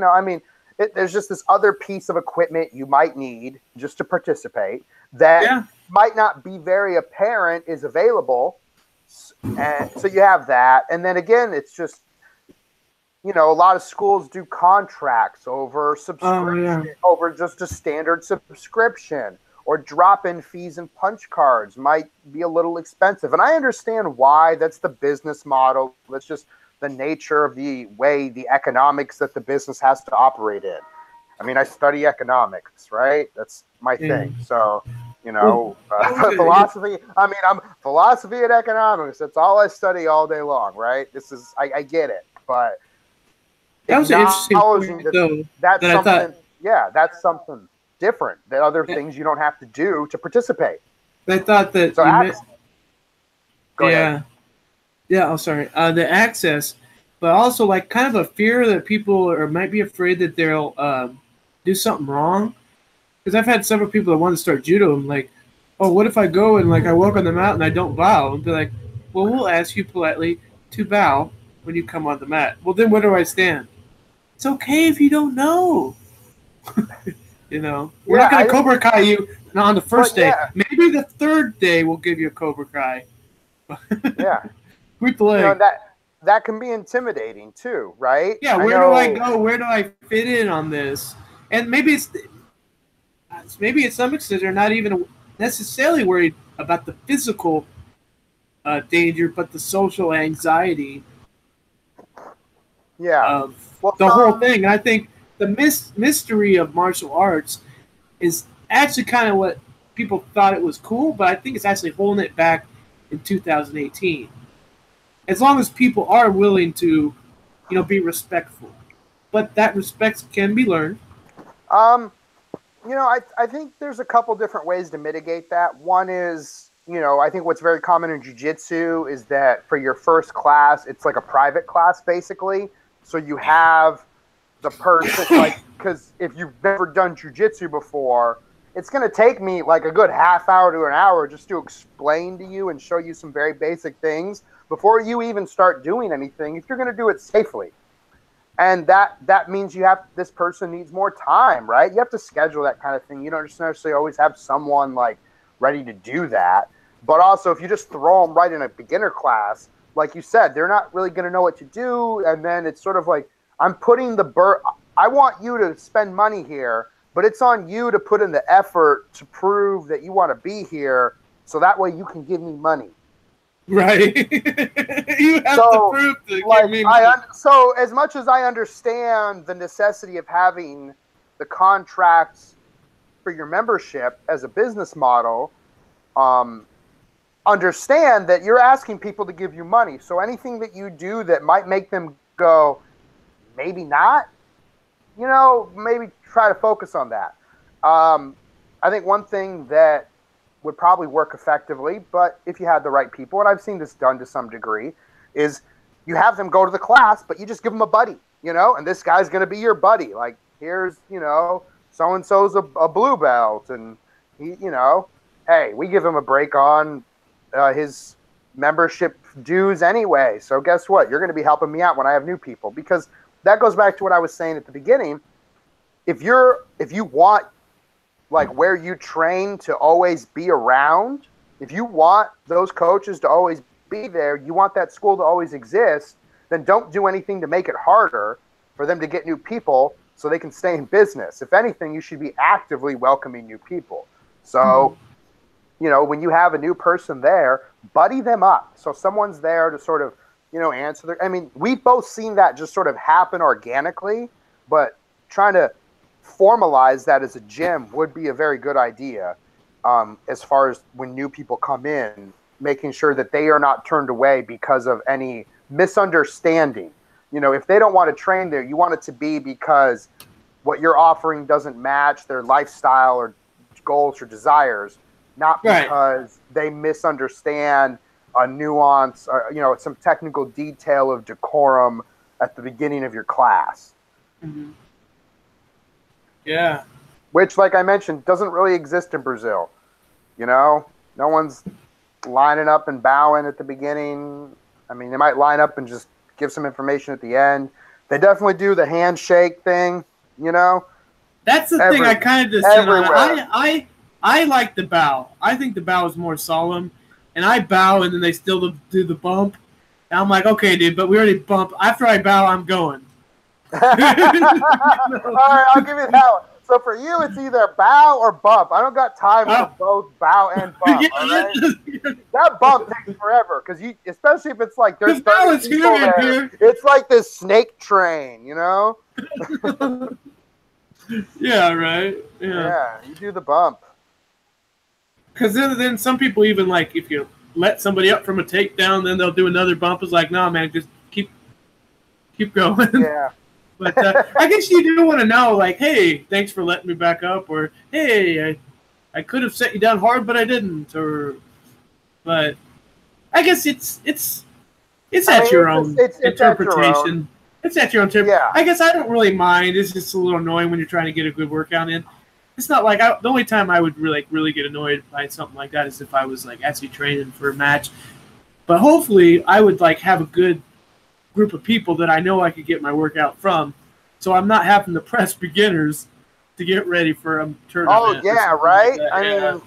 there's just this other piece of equipment you might need just to participate that might not be very apparent is available. And so you have that. And then again, it's just, a lot of schools do contracts over subscription, over just a standard subscription, or drop-in fees and punch cards might be a little expensive. And I understand why. That's the business model. That's just the nature of the way, the economics that the business has to operate in. I mean, I study economics, right? That's my thing. So, philosophy. I mean, I'm philosophy and economics. That's all I study all day long, right? I get it, but that was an interesting point, though. That's something. That's something different. That other things you don't have to do to participate. I thought that. So go ahead. Yeah. Oh, sorry. The access, but also kind of a fear that people might be afraid that they'll do something wrong. Because I've had several people that want to start judo. I'm like, oh, what if I go and I walk on the mat and I don't bow? And be like, well, we'll ask you politely to bow when you come on the mat. Well, then where do I stand? It's okay if you don't know. We're not going to Cobra Kai you on the first day. Maybe the third day we'll give you a Cobra Kai. Quick leg. That can be intimidating too, right? Yeah, where do I go? Where do I fit in on this? And maybe at some extent they're not even necessarily worried about the physical danger, but the social anxiety of the whole thing. And I think the mystery of martial arts is actually kind of what people thought it was cool, but I think it's actually holding it back in 2018. As long as people are willing to, be respectful. But that respect can be learned. I think there's a couple different ways to mitigate that. One is I think what's very common in jiu-jitsu is that for your first class, it's like a private class basically. So you have the person, like, because if you've never done jiu-jitsu before, it's going to take me like a good half hour to an hour just to explain to you and show you some very basic things before you even start doing anything, if you're going to do it safely. And that means this person needs more time, right? You have to schedule that kind of thing. You don't just necessarily always have someone like ready to do that. But also, if you just throw them right in a beginner class, like you said, they're not really going to know what to do. And then it's sort of like, I'm putting I want you to spend money here, but it's on you to put in the effort to prove that you want to be here, so that way you can give me money. Right. You have to prove to give me money. So as much as I understand the necessity of having the contracts for your membership as a business model, understand that you're asking people to give you money. So anything that you do that might make them go, maybe not, maybe try to focus on that. I think one thing that would probably work effectively, but if you had the right people, and I've seen this done to some degree, is you have them go to the class, but you just give them a buddy, and this guy's going to be your buddy. Like, here's, so-and-so's a blue belt, and he, hey, we give him a break on his membership dues anyway. So guess what? You're going to be helping me out when I have new people, because that goes back to what I was saying at the beginning. If you want, like, where you train to always be around, if you want those coaches to always be there, you want that school to always exist, then don't do anything to make it harder for them to get new people so they can stay in business. If anything, you should be actively welcoming new people. So, when you have a new person there, buddy them up. So someone's there to sort of, answer we've both seen that just sort of happen organically, but trying to formalize that as a gym would be a very good idea, as far as when new people come in, making sure that they are not turned away because of any misunderstanding. If they don't want to train there, you want it to be because what you're offering doesn't match their lifestyle or goals or desires, not because they misunderstand a nuance or, some technical detail of decorum at the beginning of your class. Mm-hmm. Yeah. Which, like I mentioned, doesn't really exist in Brazil. No one's lining up and bowing at the beginning. They might line up and just give some information at the end. They definitely do the handshake thing, That's the thing I kind of dissent on. I like the bow. I think the bow is more solemn. And I bow, and then they still do the bump. And I'm like, okay, dude, but we already bumped. After I bow, I'm going. All right, I'll give you that one. So for you, it's either bow or bump. I don't got time for both bow and bump. Yeah, all right? That bump takes forever because especially if it's like there's 30 people there. It's like this snake train, Yeah, right. Yeah, you do the bump. Because then some people even, like, if you let somebody up from a takedown, then they'll do another bump. It's like, no, man, just keep going. Yeah. But I guess you do want to know, like, hey, thanks for letting me back up, or hey, I could have set you down hard, but I didn't, but I guess it's at your own interpretation. It's at your own interpretation. Yeah. I guess I don't really mind. It's just a little annoying when you're trying to get a good workout in. It's not like the only time I would really get annoyed by something like that is if I was like actually training for a match. But hopefully, I would like have a good group of people that I know I could get my workout from, so I'm not having to press beginners to get ready for a tournament. Oh yeah, right. Like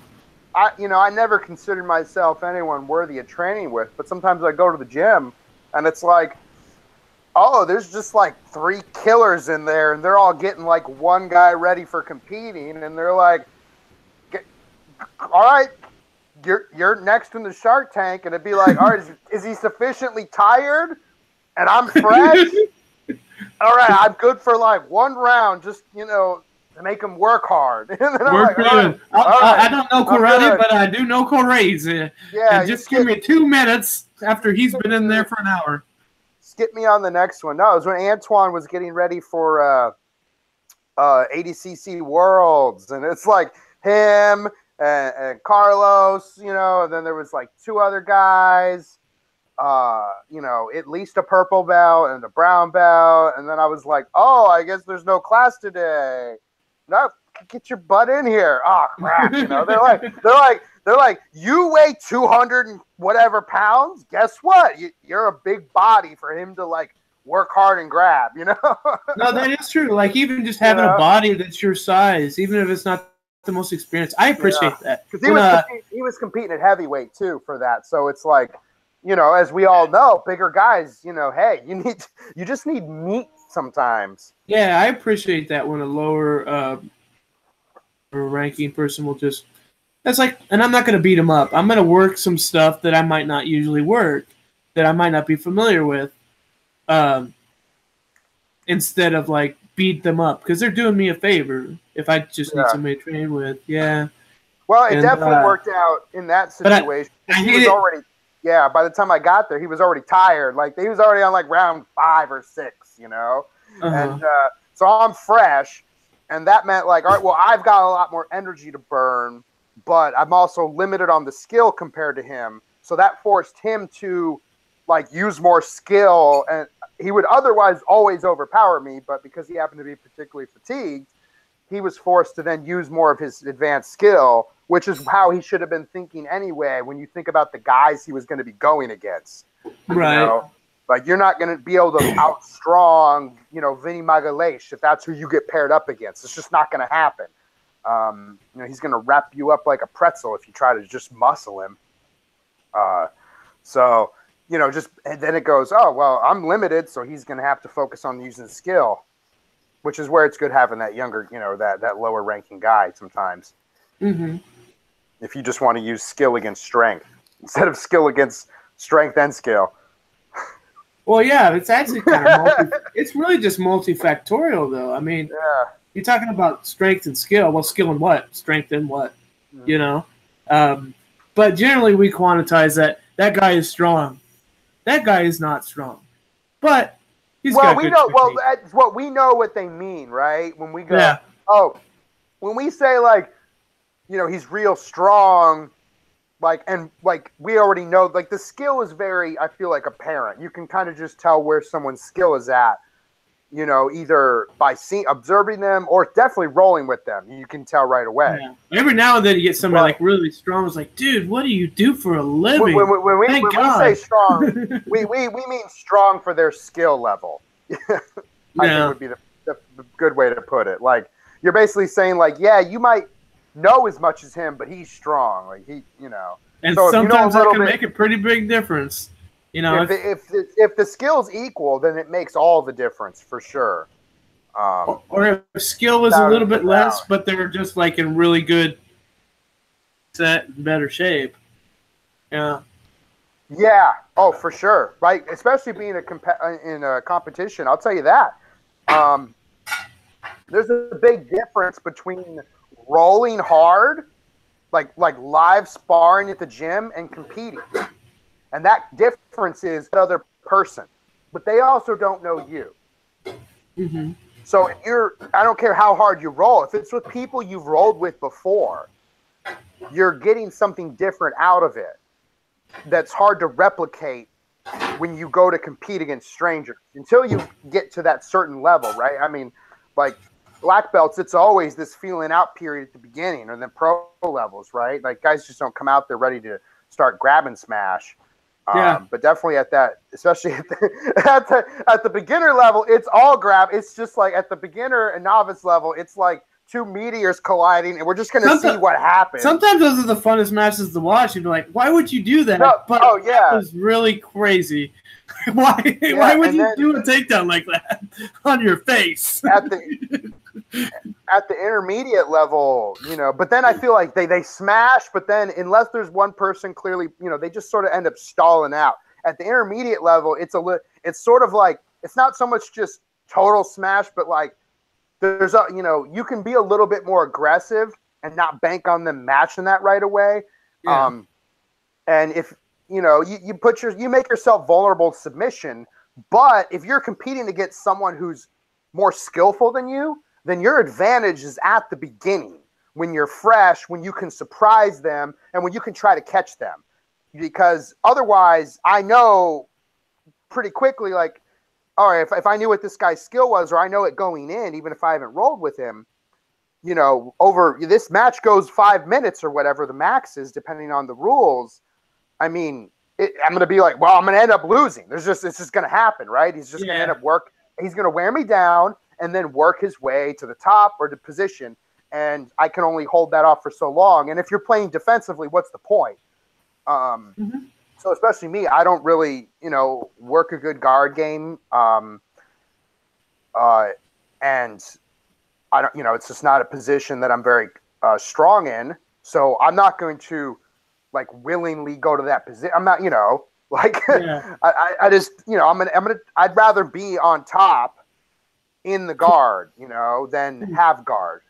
I never considered myself anyone worthy of training with, but sometimes I go to the gym and it's like, oh, there's just like 3 killers in there, and they're all getting like one guy ready for competing, and they're like, all right, you're next in the Shark Tank, and it'd be like, all right, is he sufficiently tired? And I'm fresh. All right, I'm good for like 1 round, just to make him work hard. And then work good. I don't know karate, but I do know koreis. Yeah, and just give me 2 minutes after he's been in there for an hour. Skip me on the next one. No, it was when Antoine was getting ready for ADCC Worlds, and it's like him and Carlos, you know, and then there was like 2 other guys, you know, at least a purple belt and a brown belt. And then I was like, oh, I guess there's no class today. No, get your butt in here. Oh crap. You know, they're like, you weigh 200 and whatever pounds. Guess what? You're a big body for him to like work hard and grab, you know? No, that is true. Like even just having a body that's your size, even if it's not the most experienced, I appreciate that. Because he was competing at heavyweight too for that. So it's like, you know, as we all know, bigger guys, you know, hey, you just need meat sometimes. Yeah, I appreciate that when a lower ranking person will just, that's like, and I'm not going to beat him up. I'm going to work some stuff that I might not usually work, that I might not be familiar with, instead of like beat them up, because they're doing me a favor if I just need somebody to train with. Yeah. Well, it definitely worked out in that situation. He was already, by the time I got there, he was already tired. Like he was already on like round 5 or 6, you know? And so I'm fresh. And that meant like, all right, well, I've got a lot more energy to burn, but I'm also limited on the skill compared to him. So that forced him to like use more skill, and he would otherwise always overpower me. But because he happened to be particularly fatigued, he was forced to then use more of his advanced skill, which is how he should have been thinking anyway. When you think about the guys he was going to be going against, right? You know? Like, you're not going to be able to outstrong, you know, Vinny Magalhaes if that's who you get paired up against. It's just not going to happen. You know, he's going to wrap you up like a pretzel if you try to just muscle him. So, you know, and then it goes, oh, well, I'm limited, so he's going to have to focus on using skill, which is where it's good having that younger, you know, that lower ranking guy sometimes. Mm-hmm. If you just want to use skill against strength instead of skill against strength and skill. Well, yeah, it's actually kind of it's really just multifactorial, though. I mean, you're talking about strength and skill. Well, skill and what? Strength and what? Mm-hmm. You know? But generally we quantize that guy is strong. That guy is not strong. But he's got good technique. Well, that's what we know what they mean, right? When we go, when we say, like, you know, he's real strong, like, and like we already know, like, the skill is very, I feel like, apparent. You can kind of just tell where someone's skill is at, you know, either by observing them or definitely rolling with them. You can tell right away. Yeah. Every now and then you get somebody like really strong. It's like, dude, what do you do for a living? When we say strong, we mean strong for their skill level. I think would be the good way to put it. Like, you're basically saying, like, yeah, you might know as much as him, but he's strong. Like, he, you know. And so sometimes that can make a pretty big difference. You know, if the skill's equal, then it makes all the difference for sure. Or if skill is a little bit less, but they're just like in really good set, better shape. Yeah. Yeah. Oh, for sure. Right. Especially being in a competition, I'll tell you that. There's a big difference between rolling hard, like live sparring at the gym, and competing. And that difference is the other person, but they also don't know you. Mm-hmm. So I don't care how hard you roll. If it's with people you've rolled with before, you're getting something different out of it that's hard to replicate when you go to compete against strangers until you get to that certain level, right? I mean, like black belts, it's always this feeling out period at the beginning, or then pro levels, right? Like, guys just don't come out there ready to start grab and smash. But definitely at that, especially at the beginner level, it's all grab. It's just like at the beginner and novice level, it's like two meteors colliding, and we're just going to see what happens. Sometimes those are the funnest matches to watch. You'd be like, why would you do that? No, that was really crazy. Why would you do a takedown like that on your face? At the intermediate level, you know, but then I feel like they smash, but then unless there's one person clearly, you know, they just sort of end up stalling out. At the intermediate level, it's sort of like, it's not so much just total smash, but like there's you know, you can be a little bit more aggressive and not bank on them matching that right away. Yeah. And if, you know, you make yourself vulnerable to submission, but if you're competing against someone who's more skillful than you, then your advantage is at the beginning when you're fresh, when you can surprise them, and when you can try to catch them. Because otherwise, I know pretty quickly, like, all right, if I knew what this guy's skill was, or I know it going in, even if I haven't rolled with him, over this match goes 5 minutes or whatever the max is, depending on the rules. I mean, I'm going to be like, well, I'm going to end up losing. It's just going to happen, right? He's just going to end up he's going to wear me down and then work his way to the top or the position. And I can only hold that off for so long. And if you're playing defensively, what's the point? So especially me, I don't really, work a good guard game. And I don't, it's just not a position that I'm very strong in. So I'm not going to like willingly go to that position. I'm not, I just, I'd rather be on top in the guard, than have guard.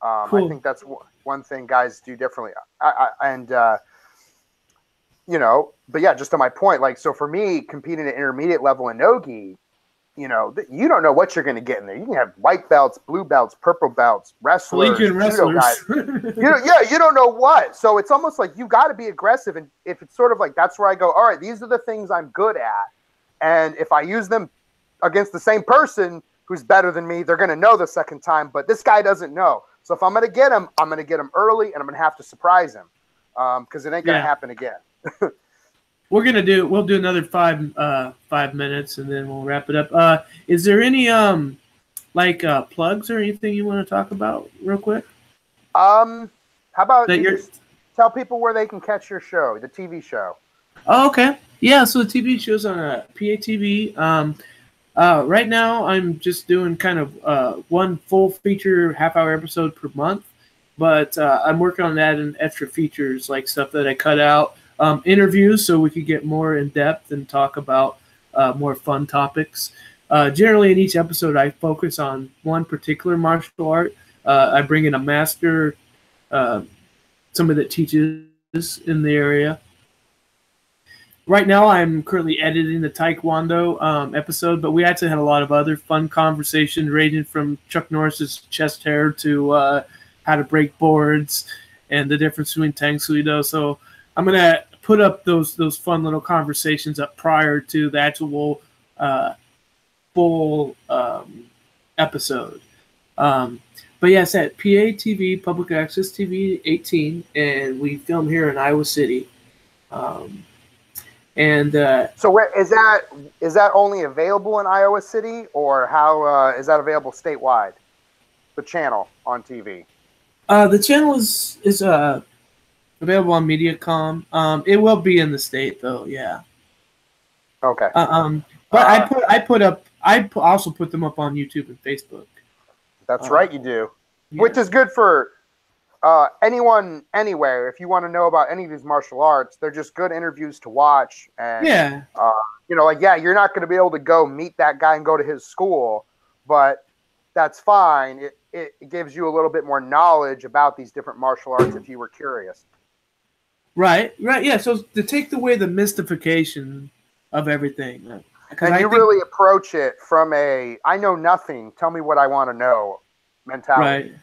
Cool. I think that's one thing guys do differently. But yeah, just to my point, like, so for me, competing at intermediate level in Nogi, you don't know what you're going to get in there. You can have white belts, blue belts, purple belts, wrestlers, judo guys. You don't know what. So it's almost like you got to be aggressive. And if it's sort of like, that's where I go, all right, these are the things I'm good at. And if I use them against the same person who's better than me, they're going to know the second time. But this guy doesn't know. So if I'm going to get him, I'm going to get him early, and I'm going to have to surprise him because it ain't going to happen again. We'll do another 5 minutes, and then we'll wrap it up. Is there any plugs or anything you want to talk about real quick? How about tell people where they can catch your show, the TV show? Oh, okay. Yeah, so the TV show's on PATV. Right now, I'm just doing kind of one full feature half-hour episode per month, but I'm working on adding extra features, like stuff that I cut out. Interviews so we could get more in depth and talk about more fun topics. Generally, in each episode, I focus on one particular martial art. I bring in a master, somebody that teaches in the area. Right now, I'm currently editing the Taekwondo episode, but we actually had a lot of other fun conversations ranging from Chuck Norris's chest hair to how to break boards and the difference between Tang Sui Do. So I'm going to put up those fun little conversations up prior to the actual full episode. But yes, at PATV, Public Access TV 18, and we film here in Iowa City. So where is that only available in Iowa City, or how is that available statewide? The channel on TV. The channel is available on Mediacom. It will be in the state though, yeah. Okay. But I also put them up on YouTube and Facebook. That's right, you do. Yeah. Which is good for anyone, anywhere. If you want to know about any of these martial arts, they're just good interviews to watch. And you're not going to be able to go meet that guy and go to his school, but that's fine. It gives you a little bit more knowledge about these different martial arts if you were curious. Right, yeah. So to take away the mystification of everything. And you really approach it from I know nothing, tell me what I want to know mentality. Right.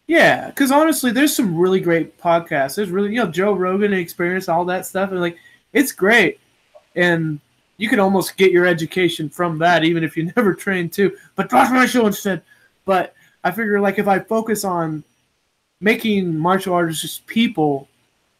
Yeah, because honestly, there's some really great podcasts. There's really, Joe Rogan Experience, all that stuff. And it's great. And you can almost get your education from that, even if you never trained too. But watch my show instead. But I figure if I focus on making martial artists just people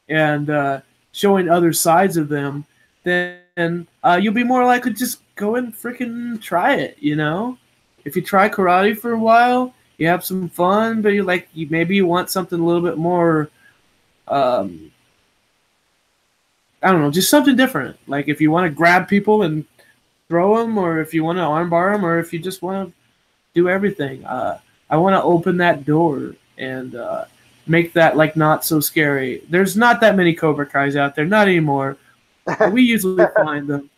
and showing other sides of them, then you'll be more likely to just go and freaking try it, If you try karate for a while, you have some fun, but maybe you want something a little bit more, I don't know, just something different. Like if you want to grab people and throw them, or if you want to armbar them, or if you just want to do everything. I want to open that door and make that not so scary. There's not that many Cobra Kais out there, not anymore. We usually find them.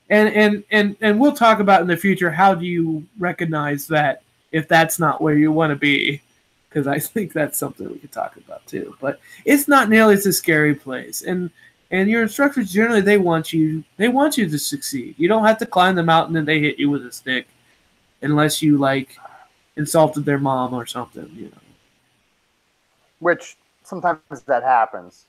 And we'll talk about in the future, how do you recognize that if that's not where you want to be? Because I think that's something we could talk about too. But it's not nearly as a scary place. And your instructors generally, they want you to succeed. You don't have to climb the mountain and they hit you with a stick, unless you insulted their mom or something, which sometimes that happens.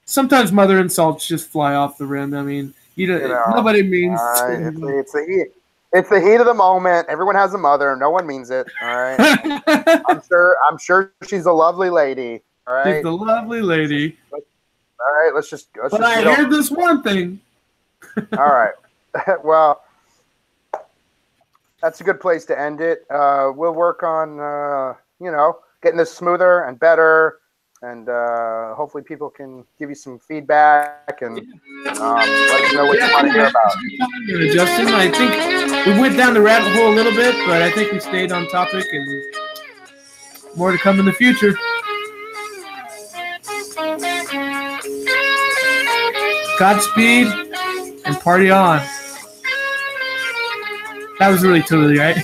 Sometimes mother insults just fly off the rim. I mean, nobody means. It's the heat. It's the heat of the moment. Everyone has a mother. No one means it. All right. I'm sure she's a lovely lady. All right. She's a lovely lady. All right. Let's just. But I heard this one thing. All right. Well, that's a good place to end it. We'll work on getting this smoother and better, and hopefully people can give you some feedback and let us know what you want to hear about. Justin, I think we went down the rabbit hole a little bit, but I think we stayed on topic, and more to come in the future. Godspeed and party on. That was really totally right.